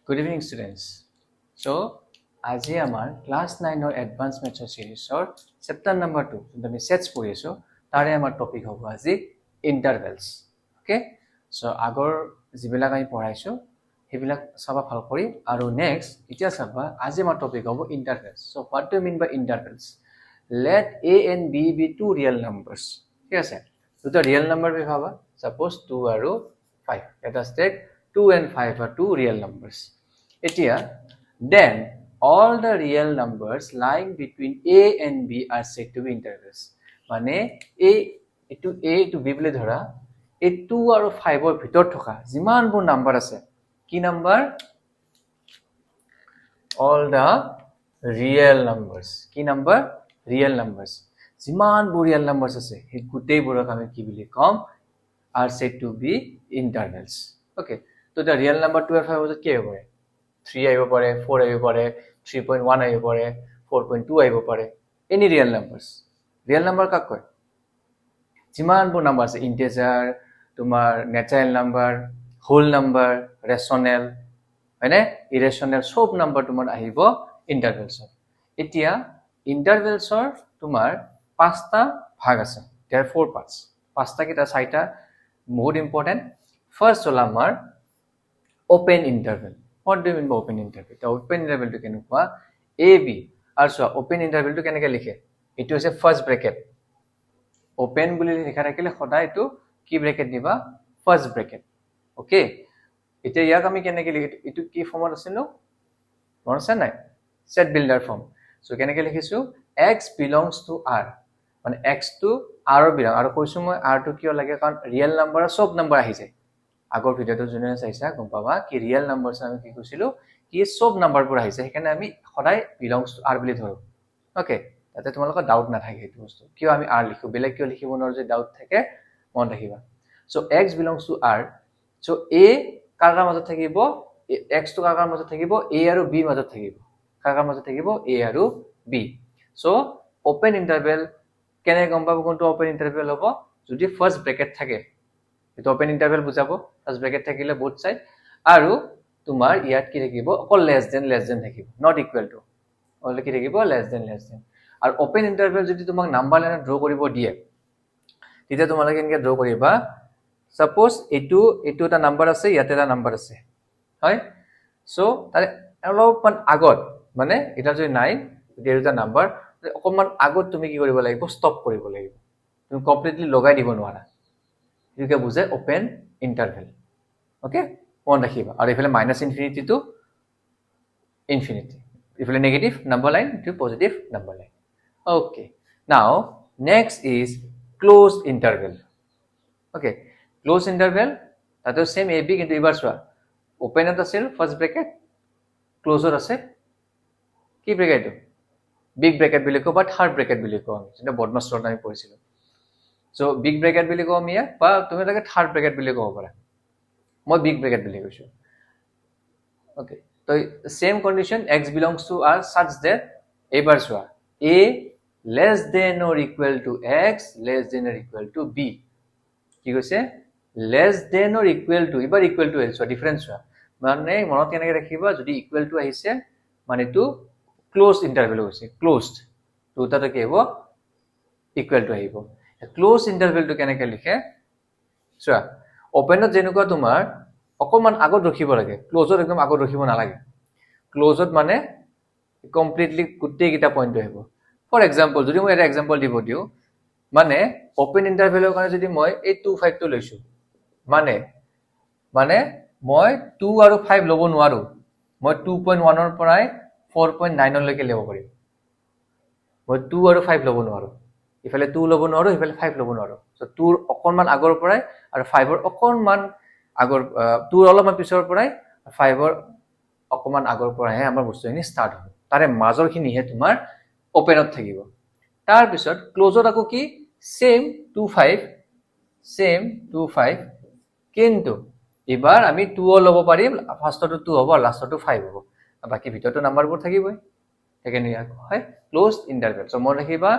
Good evening, students. So, আজি আমাৰ class 9 advance মেথছৰ সিৰিজৰ chapter number 2 যোনটো আমি সেটস পঢ়ি আছো তাৰে আমাৰ টপিক হ'ব আজি ইন্টাৰভেলস ওকে সো আগৰ যিবিলাক আমি পঢ়াইছো সেইবিলাক চাবা ভাল কৰি আৰু নেক্সট এতিয়া চাবা আজি আমাৰ টপিক হ'ব intervals so what do mean by intervals let a and b be two real numbers ঠিক আছে দুটা ৰিয়েল নাম্বাৰ বি ভাবা সাপোজ 2 আৰু 5 let us take 2 and 5 are two real numbers etia then all the real numbers lying between a and b are said to be intervals মানে a to b বুলি ধৰা এই 2 আৰু 5 ৰ ভিতৰত থকা যিমানবোৰ নাম্বাৰ আছে কি number all the real numbers কি নাম্বাৰ real numbers যিমানবোৰ real numbers আছে এই গোটেইবোৰক আমি কি বুলি কম are said to be intervals okay so the real number 2 and 5 was কি হ'ব 3 আহিব পাৰে 4 আহিব পাৰে 3.1 আহিব পাৰে 4.2 আহিব পাৰে any real number কাক কয় যিমানবোৰ নাম্বাৰ আছে ইন্টিজাৰ তোমাৰ নেচাৰেল নাম্বাৰ হোল নাম্বাৰ ৰেশনেল মানে ইৰেশনেল সব নাম্বাৰ তোমাৰ আহিব ইন্টাৰভেলছত এতিয়া ইন্টাৰভেলছৰ তোমাৰ পাঁচটা ভাগ আছে there are four parts পাঁচটা কিটা চাইটা more important first হল আমাৰ open interval what do you mean by open interval the open interval to কেনেকুৱা ab আৰু so open interval to কেনেকৈ লিখে এটো হৈছে ফাৰ্স্ট ব্ৰেকেট open বুলি লিখা থাকিলে সদায় এটো কি ব্ৰেকেট দিবা ফাৰ্স্ট ব্ৰেকেট ওকে এতিয়া ইয়াক আমি কেনেকৈ লিখি এটো কি ফৰ্মত আছিল মনত আছে নাই সেট বিল্ডাৰ ফৰ্ম সো কেনেকৈ লিখিছো x belongs to r মানে x to r ৰ বিলং আৰু কৈছো মই r to কিয় লাগে কাৰণ ৰিয়েল নাম্বাৰ সব নাম্বাৰ আহি যায় আগৰ ভিডিওটো জুনে চাইছা গম পাবা কি ৰিয়েল নাম্বাৰছ আমি কি কৈছিলো কি সব নাম্বাৰবোৰ আহিছে সেইকাৰণে আমি সদায় belongs to r বুলি ধৰো ওকে তাতে তোমালোকৰ ডাউট নাথাকে এই বস্তু কিয় আমি r লিখো বেলেগ কিয় লিখিব নোৱাৰো যে ডাউট থাকে মন ৰাখিবা so x belongs to r so a কাৰ মাজত থাকিব x to কাৰ মাজত থাকিব a আৰু b মাজত থাকিব কাৰ মাজত থাকিব a আৰু b সো ওপেন ইন্টাৰভেল কেনে গম পাব কোনটো ওপেন ইন্টাৰভেল হ'ব যদি ফাৰ্স্ট ব্ৰেকেট থাকে এটা ওপেন ইন্টাৰভেল বুজাব ফাৰ্স্ট ব্ৰেকেট থাকিলে বোথ সাইড আৰু তোমাৰ ইয়াত কি থাকিব অকল লেস দেন থাকিব নট ইকুৱেল টু অল কি থাকিব লেস দেন আৰু ওপেন ইন্টাৰভেল যদি তোমাক নাম্বাৰ লাইনত ড্ৰ কৰিব দিয়ে তেতিয়া তোমালোকে কেনেকৈ ড্ৰ কৰিবা সাপোজ এটো এটা নাম্বাৰ আছে ইয়াতে এটা নাম্বাৰ আছে হয় সো তাৰে অলপমান আগত মানে এটা যদি 9 এতিয়া এটা নাম্বাৰ অকমান আগত তুমি কি কৰিব লাগিব ষ্টপ কৰিব লাগিব তুমি কমপ্লিটলি লগাই দিব নোৱাৰা এটোকে বুজায় ওপেন ইন্টাৰভেল ওকে মন ৰাখিবা আৰু ইফালে মাইনাস ইনফিনিটি টু ইনফিনিটি ইফালে negative number line to positive number line okay now next is closed interval okay closed interval তাতে সেম এ বি কিন্তু এবাৰ চোৱা ওপেনত আছিল ফাৰ্স্ট ব্ৰেকেট ক্লোজত আছে কি ব্ৰেকেট বিগ ব্ৰেকেট বুলি কও বা থাৰ্ড ব্ৰেকেট বুলি কও আমি যেটা বডমাষ্টৰ আমি পঢ়িছিলো সো বিগ ব্ৰেকেট বুলি কও আমি বা তুমি তাকে থাৰ্ড ব্ৰেকেট বুলি কব পাৰা মই বিগ ব্ৰেকেট বুলি কৈছো ওকে তো same condition x belongs to r such that এবাৰ চোৱা a less than or equal to x less than or equal to b কি কৈছে less than or equal to এবাৰ equal to আছে difference চোৱা মানে মনত কেনেকৈ ৰাখিবা যদি ইকুৱেল টু আহিছে মানে তো ক্লোজড ইন্টাৰভেল হৈছে ক্লোজড দুটাতে কি হ'ব ইকুৱেল টু আহিব ক্লোজড ইন্টাৰভেলটো কেনেকৈ লিখে চোৱা ওপেনত যেনেকুৱা তোমাৰ অকমান আগত ৰখিব লাগে ক্লোজত একদম আগত ৰখিব নালাগে ক্লোজত মানে কমপ্লিটলি গোটেই কিটা পইণ্ট আহিব ফৰ এক্সাম্পল যদি মই এটা এক্সাম্পল দিব দিও মানে ওপেন ইন্টাৰভেলৰ কাৰণে যদি মই এই 25 টো লৈছো মানে মই 2 আৰু 5 লব নোৱাৰো মই 2.1 ৰ পৰাই 4.9 লৈকে লব পাৰিম মই 2 আৰু 5 লব নোৱাৰো ইফালে 2 লব নোৱাৰো ইফালে 5 লব নোৱাৰো সো 2 ৰ অকনমান আগৰ পৰাই আৰু 5 ৰ অকনমান আগৰ 2 ৰ অলপমান পিছৰ পৰাই 5 ৰ অকনমান আগৰ পৰাহে আমাৰ বস্তুখিনি ষ্টাৰ্ট হ'ব তাৰে মাজৰ খিনিহে তোমাৰ ওপেনত থাকিব তাৰ পিছত ক্লোজত আকৌ কি সেম 2 5 কিন্তু এবাৰ আমি 2 লব পাৰিম ফাৰ্ষ্টটো 2 হ'ব লাষ্টটো 5 হ'ব বাকি ভিতৰটো নাম্বাৰবোৰ থাকিবই একেনে হয় ক্লোজড ইন্টাৰভেল সো মন ৰাখিবা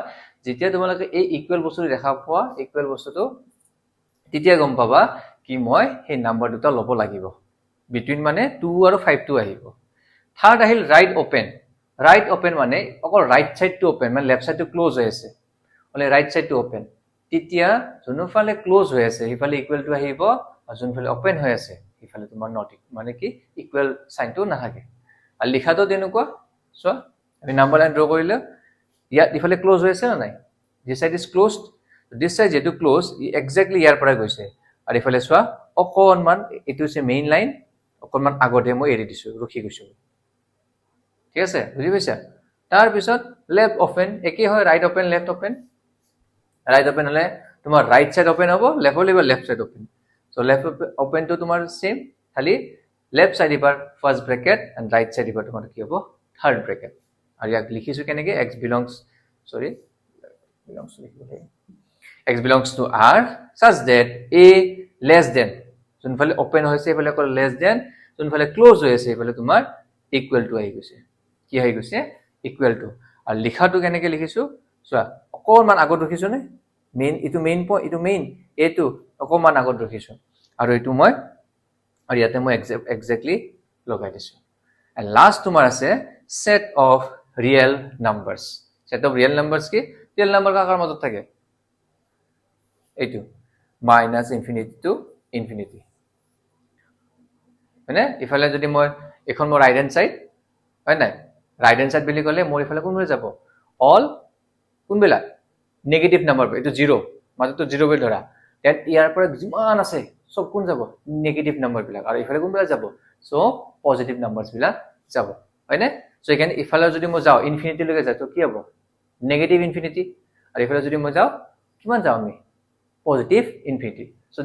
যেতিয়া তোমালোকে এই ইকুৱেল বস্তুটো দেখা পোৱা ইকুৱেল বস্তুটো তেতিয়া গম পাবা কি মই সেই নাম্বাৰ দুটা লব লাগিব বিটুইন মানে 2 আৰু 5 টো আহিব থাৰ্ড আহিল ৰাইট ওপেন মানে অকল ৰাইট সাইডটো ওপেন মানে লেফট সাইডটো ক্লোজ হৈ আছে মানে ৰাইট সাইডটো ওপেন তেতিয়া যোনফালে ক্লোজ হৈ আছে ইফালে ইকুৱেল টু আহিব আৰু যোনফালে ওপেন হৈ আছে ইফালে তোমাৰ নট মানে কি ইকুৱেল সাইনটো নাথাকে আৰু লিখাটো তেনেকুৱা সো আমি নাম্বাৰ লাইন ড্ৰ কৰিলে ইয়াত ইফালে ক্লোজ হৈ আছে না নাই this side is closed this side যেটো ক্লোজ এক্স্যাক্টলি ইয়াৰ পৰা গৈছে আৰু ইফালে সোৱা অকনমান এটো হৈছে মেইন লাইন অকনমান আগতে মই এৰি দিছো ৰখি গৈছো ঠিক আছে বুজি পাইছা তাৰ পিছত লেফট ওপেন একে হয় ৰাইট ওপেন লেফট ওপেন হলে তোমাৰ ৰাইট সাইড ওপেন হ'ব লেফট হলে left side open so left open তো তোমাৰ সেম খালি লেফট সাইড ইবাৰ first bracket and right side ইবাৰ তোমাৰ কি হ'ব থাৰ্ড ব্ৰ্যাকেট আৰু ইয়াক লিখিছো কেনেকে x belongs x belongs to r such that a less than যোনফালে ওপেন হৈছে এফালে কল less than যোনফালে ক্লোজ হৈ আছে এফালে তোমাৰ ইকুৱেল টু আহি গৈছে কি আহি গৈছে ইকুৱেল টু আৰু লিখাটো কেনেকে লিখিছো চোৱা অকনমান আগত ৰাখিছো নে মেইন ইটো মেইন পইণ্ট ইটো মেইন এটো অকনমান আগত ৰাখিছো আৰু এটো মই আৰু ইয়াতে মই এক্স্যাক্টলি লগাই দিছো এন্ড লাস্ট তোমাৰ আছে set of real numbers set of real numbers কি real number কাকাৰ মাজত থাকে এইটো minus infinity to infinity মানে ইফালে যদি মই এখন মোৰ ৰাইট হ্যান্ড সাইড হয় নাই ৰাইট হ্যান্ড সাইড বুলি কলে মোৰ ইফালে কোন হৈ যাব অল কোনবিলা নেগেটিভ নাম্বাৰ এটো 0 মাজতো 0 বুলি ধৰা দেন ইয়াৰ পৰা যিমান আছে সব কোন যাব নেগেটিভ নাম্বাৰ বিলাক আৰু ইফালে কোনবিলা যাব সো পজিটিভ নাম্বাৰস বিলাক যাব হয় না সো এখানে ইফালে যদি মই যাও ইনফিনিটি লৈকে যায় তো কি হ'ব নেগেটিভ ইনফিনিটি আৰু ইফালে যদি মই যাও কিমান যাও আমি পজিটিভ ইনফিনিটি সো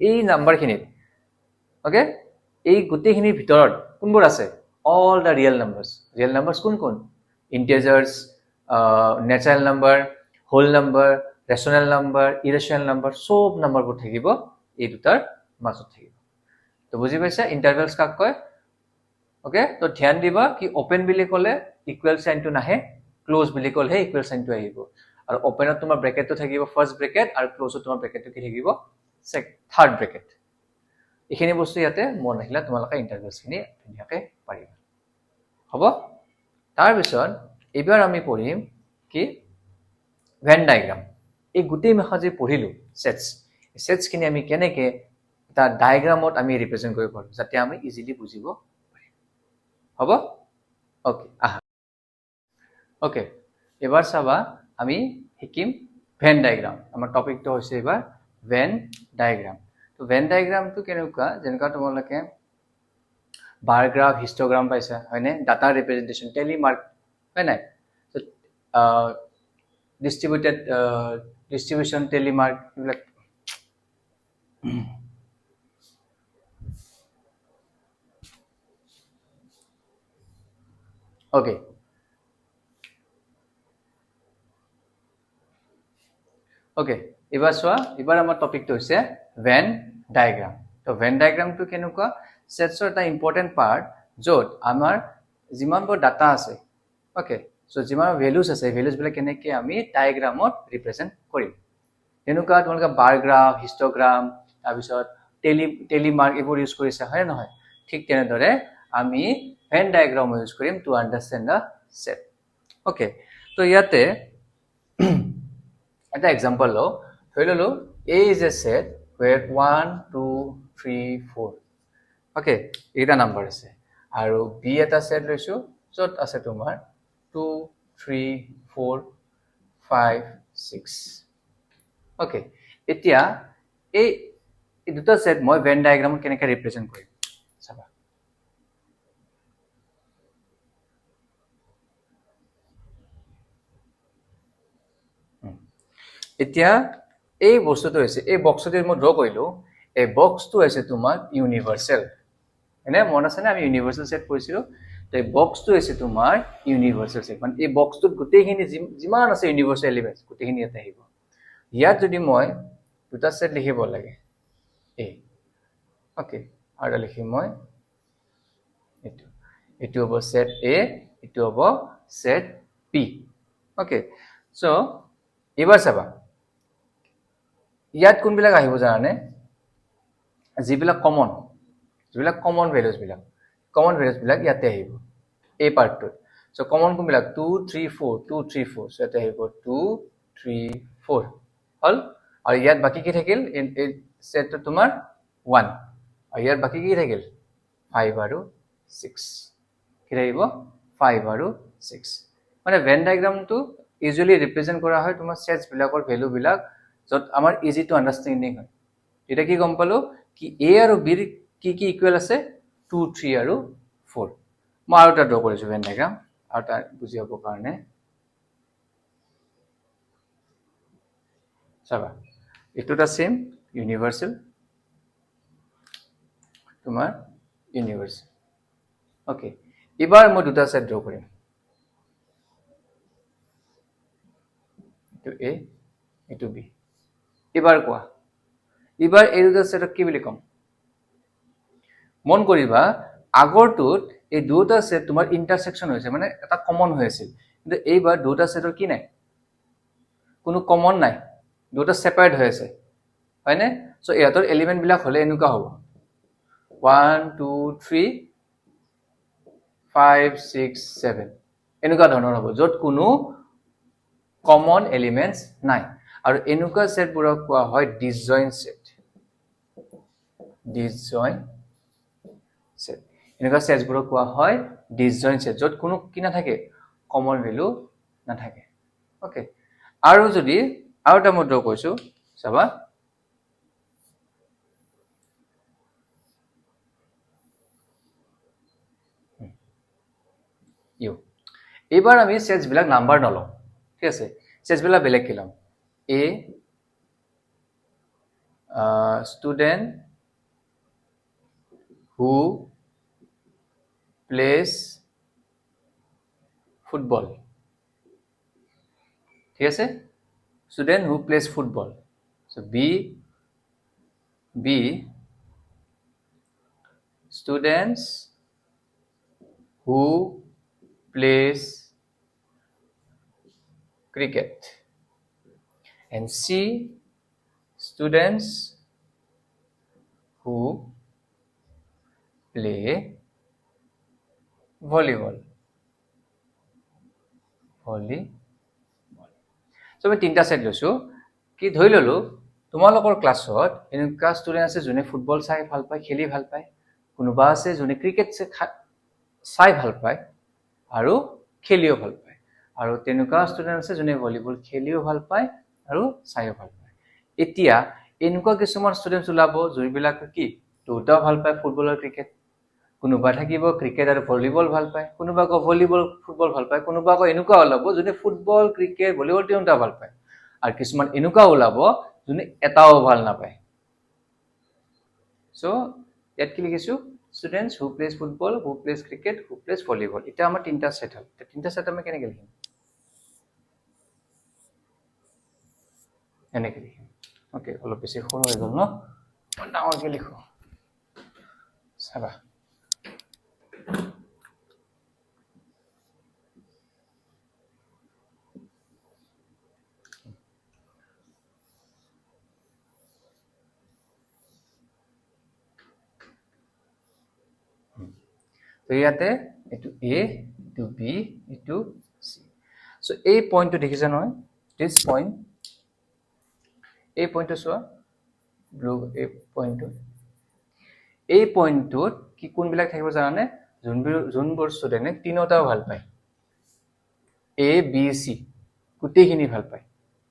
এই নাম্বাৰখিনিত ওকে এই গুটেখিনিৰ ভিতৰত কোনবোৰ আছে all the real numbers কোন integers natural number whole number rational number irrational number সব নাম্বাৰবোৰ থাকিব এই দুটাৰ মাজত থাকিব তো বুজি পাইছা ইন্টাৰভেলস কাক কয় ওকে তো ধ্যান দিবা কি ওপেন বুলি কলে ইকুৱেল সাইনটো নাহে ক্লোজ বুলি কলে ইকুৱেল সাইনটো আহিব আৰু ওপেনত তোমাৰ ব্ৰ্যাকেটটো থাকিব ফাৰ্স্ট ব্ৰ্যাকেট আৰু ক্লোজত তোমাৰ ব্ৰ্যাকেটটো কি থাকিব থাৰ্ড ব্ৰ্যাকেট এখিনি বস্তু ইয়াতে মন ৰাখিলা তোমালোকে ইন্টাৰভেলসখিনি ধুনীয়াকৈ পাৰিবা হ'ব তাৰ পিছত এবাৰ আমি পঢ়িম কি ভেন ডায়াগ্ৰাম এই গোটেই মেখা যে পঢ়িলো সেটস খিনি আমি কেনেকে এটা ডায়াগ্ৰামত আমি ৰিপ্ৰেজেন্ট কৰিব পাৰো যাতে আমি ইজিলি বুজিব পাৰিম হ'ব ওকে ওকে এবাৰ চাবা আমি শিকিম ভেন ডায়াগ্ৰাম আমাৰ টপিকটো হৈছে এবাৰ ভেন ডায়াগ্ৰাম তো ভেন ডায়াগ্ৰামটো কেনেকুৱা যেনেকা তোমালোকে bar graph histogram পাইছা হয়নে ডাটা ৰিপ্ৰেজেন্টেশন টেলিমাৰ্ক হয় নাই সো ডিস্ট্ৰিবিউশন টেলিমাৰ্ক এগুলা ওকে ওকে এবাৰ সোৱা এবাৰ আমাৰ টপিকটো হৈছে ভেন ডায়াগ্ৰাম তো ভেন ডায়াগ্ৰামটো কেনেকুৱা সেটছৰ এটা ইম্পৰ্টেন্ট পাৰ্ট য'ত আমাৰ যিমানবোৰ ডাটা আছে ওকে সো যিমান ভ্যালুজ আছে ভ্যালুজ বিলাক কেনেকে আমি ডায়াগ্ৰামত ৰিপ্ৰেজেন্ট কৰিম এনেকুৱা তোমালোকে বাৰ গ্ৰাফ হিস্টোগ্ৰাম তাৰ পিছত টেলিমাৰ্ক এইবোৰ ইউজ কৰিছে হয় নহয় ঠিক তেনেদৰে আমি ভেন ডায়াগ্ৰাম ইউজ কৰিম টু আন্ডাৰষ্টেণ্ড দা সেট ওকে তো ইয়াতে এটা এক্সাম্পল লও ধৰি ললো A is a set where 1 2 3 4 okay এটা নাম্বার আছে আৰু B এটা সেট লৈছো যত আছে তোমাৰ 2 3 4 5 6 ওকে এতিয়া এই দুটা সেট মই ভেন ডায়াগ্ৰামত কেনেকৈ ৰিপ্ৰেজেন্ট কৰিম চাবা এতিয়া এই বস্তুটো হৈছে এই বক্সটো মই ড্ৰ কৰিলো এই বক্সটো হৈছে তোমাৰ ইউনিভাৰ্সাল এনে মন আছে না আমি ইউনিভাৰ্সাল সেট কৰিছিলো তো এই বক্সটো হৈছে তোমাৰ ইউনিভাৰ্সাল সেট মানে এই বক্সটোত গোটেইখিনি যিমান আছে ইউনিভাৰ্সাল এলিমেন্টস গোটেইখিনি ইয়াতে আহিব ইয়াত যদি মই দুটা সেট লিখিব লাগে এ ওকে আৰু লিখিম মই এটো হ'ব সেট এ এটো হ'ব সেট পি ওকে সো এবাৰ চাবা ইয়াত কোনবিলাক আহিব জানানে যিবিলাক কমন যিবিলাক কমন ভেলুজ বিলাক ইয়াতে আহিব এই পাৰ্টটোত সো কমন কোনবিলাক 2 3 4 2 3 4 সো ইয়াতে আহিব 2 3 4 হল আৰু ইয়াত বাকি কি থাকিল এই সেটটো তোমাৰ 1 আৰু ইয়াত বাকি কি থাকিল 5 আৰু 6 কি থাকিব 5 আৰু 6 মানে ভেন ডায়াগ্ৰামটো ইউজুৱেলি ৰিপ্ৰেজেন্ট কৰা হয় তোমাৰ সেটস বিলাকৰ ভ্যালু বিলাক যত আমাৰ ইজি টু আন্ডাৰষ্টেণ্ডিং হয় এটা কি গম পালো কি a আৰু b কি ইকুৱেল আছে 2 3 আৰু 4 মই আৰু এটা ড্ৰ কৰিছো ভেন ডায়াগ্ৰাম আৰু এটা বুজি হ'ব কাৰণে চাবা এটোটা সেম ইউনিভাৰ্সাল তোমাৰ ইউনিভাৰ্সাল ওকে এবাৰ মই দুটা সেট ড্ৰ কৰিম এটো a এটো b এবাৰ কোৱা এবাৰ এই দুটা সেটক কি বুলি কম মন কৰিবা আগৰটোত এই দুটা সেট তোমাৰ ইন্টাৰসেকশন হৈছে মানে এটা কমন হৈ আছিল কিন্তু এইবাৰ দুটা সেটৰ কি নাই কোনো কমন নাই দুটা সেপাৰেট হৈ আছে হয়নে সো ইয়াতৰ এলিমেন্ট বিলাক হলে এনেকুৱা হ'ব 1 2 3 5 6 7 এনেকুৱা ধৰণৰ হ'ব যত কোনো কমন এলিমেন্টস নাই আৰু এনেকুৱা সেট বুৰক কোৱা হয় ডিসজয়েন্ট সেট এনেকুৱা সেটস বুৰক কোৱা হয় ডিসজয়েন্ট সেট যত কোনো কি না থাকে কমন ভ্যালু না থাকে ওকে আৰু যদি আৰু এটা মই ড্ৰ কৰিছো চাবা ইউ এবাৰ আমি সেটস বিলাক নাম্বার নলও ঠিক আছে সেটস বিলাক বেলেগ কিলাম a student who plays football ঠিক আছে student who plays football so b students who plays cricket and c students who play volleyball so আমি তিনটা সেট লৈছো কি ধৰি ললো তোমালোকৰ ক্লাছত এনেকুৱা ষ্টুডেন্ট আছে যোনে ফুটবল চাই ভাল পায় খেলি ভাল পায় কোনোবা আছে যোনে ক্ৰিকেট চাই ভাল পায় আৰু খেলিও ভাল পায় আৰু তেনেকুৱা ষ্টুডেন্ট আছে যোনে ভলিবল খেলিও ভাল পায় আৰু চাইও ভাল পায় এতিয়া এনেকুৱা কিছুমান ষ্টুডেন্টস ওলাব যিবিলাক কি দুটা ভাল পায় ফুটবল আৰু ক্ৰিকেট কোনোবা থাকিব ক্ৰিকেট আৰু ভলিবল ভাল পায় কোনোবা কো ভলিবল ফুটবল ভাল পায় কোনোবা কো এনেকুৱা ওলাব যোনে ফুটবল ক্ৰিকেট ভলিবল তিনিটা ভাল পায় আৰু কিছুমান এনেকুৱা ওলাব যোনে এটাও ভাল নাপায় সো ইয়াত কি লিখিছো students who plays football who plays cricket who plays volleyball এটা আমাৰ তিনটা সেট হল তিনটা সেট আমি কেনেকৈ লিখিম এনেকৈ লিখিম ওকে অলপ বেছি সৰু হৈ গল ন ডাঙৰকৈ লিখো চাবা তো ইয়াতে এটো a এটো b এটো c সো এই পয়েন্টটো দেখিছা নহয় দিস পয়েন্ট এই পয়েন্টটো সোৱা ব্লু এই পয়েন্টটোত কি কোন বিলাক থাকিব জানানে যোনবোৰ ষ্টুডেন্টে তিনটাও ভাল পায় a b c গোটেইখিনি ভাল পায়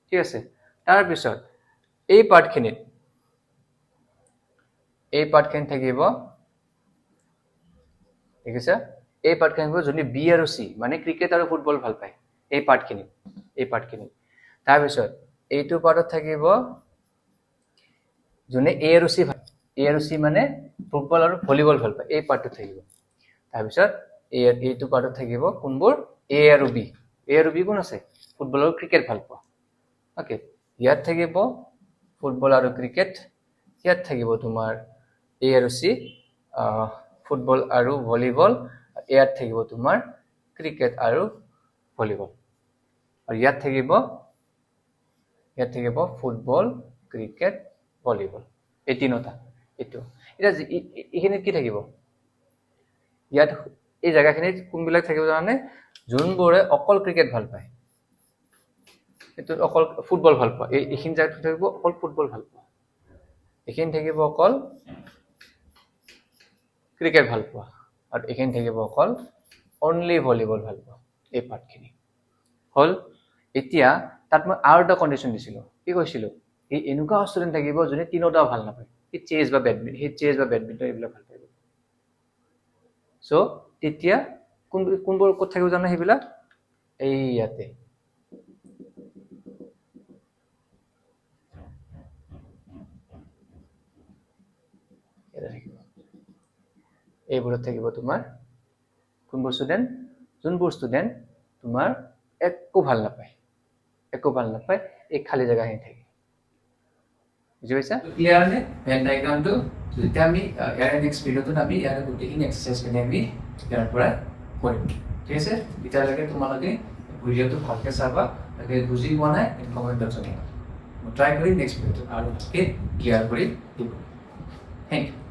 ঠিক আছে তাৰ পিছত এই পাৰ্টখিনিত থাকিব ঠিক আছে এই পাৰ্টখিনি হ'ব যোনে বি আৰু সি মানে ক্ৰিকেট আৰু ফুটবল ভাল পায় এই পাৰ্টখিনি তাৰ পিছত এইটো পাৰ্টত থাকিব যোনে এ আৰু সি মানে ফুটবল আৰু ভলিবল ভাল পায় এই পাৰ্টটো থাকিব তাৰ পিছত এইটো পাৰ্টত থাকিব কোনবোৰ এ আৰু বি কোন আছে ফুটবল আৰু ক্ৰিকেট ভাল পায় ওকে ইয়াত থাকিব ফুটবল আৰু ক্ৰিকেট ইয়াত থাকিব তোমাৰ এ আৰু সি ফুটবল আৰু ভলিবল ইয়াত থাকিব তোমাৰ ক্ৰিকেট আৰু ভলিবল আৰু ইয়াত থাকিব ফুটবল ক্ৰিকেট ভলিবল এই তিনটা এটো এটা এইখিনিত কি থাকিব ইয়াত এই জায়গাখিনিত কোনবিলাক থাকিব জানানে যোনবোৰে অকল ক্ৰিকেট ভাল পায় এইটো অকল ফুটবল ভাল পোৱা এইখিনি জায়গাত থাকিব অকল ফুটবল ভাল পোৱা এইখিনি থাকিব অকল ক্ৰিকেট ভাল পোৱা আৰু এইখিনি থাকিব অকল অনলি ভলিবল ভাল পোৱা এই পাৰ্টখিনি হ'ল এতিয়া তাত মই আৰু এটা কণ্ডিশ্যন দিছিলোঁ কি কৈছিলোঁ এই এনেকুৱা ষ্টুডেণ্ট থাকিব যোনে তিনিটাও ভাল নাপায় সেই চেছ বা বেডমিণ্টন এইবিলাক ভাল পায় চ' তেতিয়া কোনবোৰ ক'ত থাকিব জানো সেইবিলাক এই ইয়াতে এইবোৰত থাকিব তোমাৰ কোনবোৰ ষ্টুডেণ্ট যোনবোৰ ষ্টুডেণ্ট তোমাৰ একো ভাল নাপায় এই খালী জেগাখিনি থাকে বুজি পাইছা ক্লিয়াৰ নে ভেন ডায়াগ্ৰামটো যেতিয়া আমি ইয়াৰ নেক্সট ভিডিঅ'টোত আমি ইয়াৰ গোটেইখিনি এক্সাৰচাইজখিনি আমি ইয়াৰ পৰা কৰিম ঠিক আছে তেতিয়ালৈকে তোমালোকে ভিডিঅ'টো ভালকৈ চাবা তাকে বুজি পোৱা নাই কমেণ্টত জনাবা মই ট্ৰাই কৰিম নেক্সট ভিডিঅ'টোত আৰু ভালকৈ ক্লিয়াৰ কৰি দিব থেংক ইউ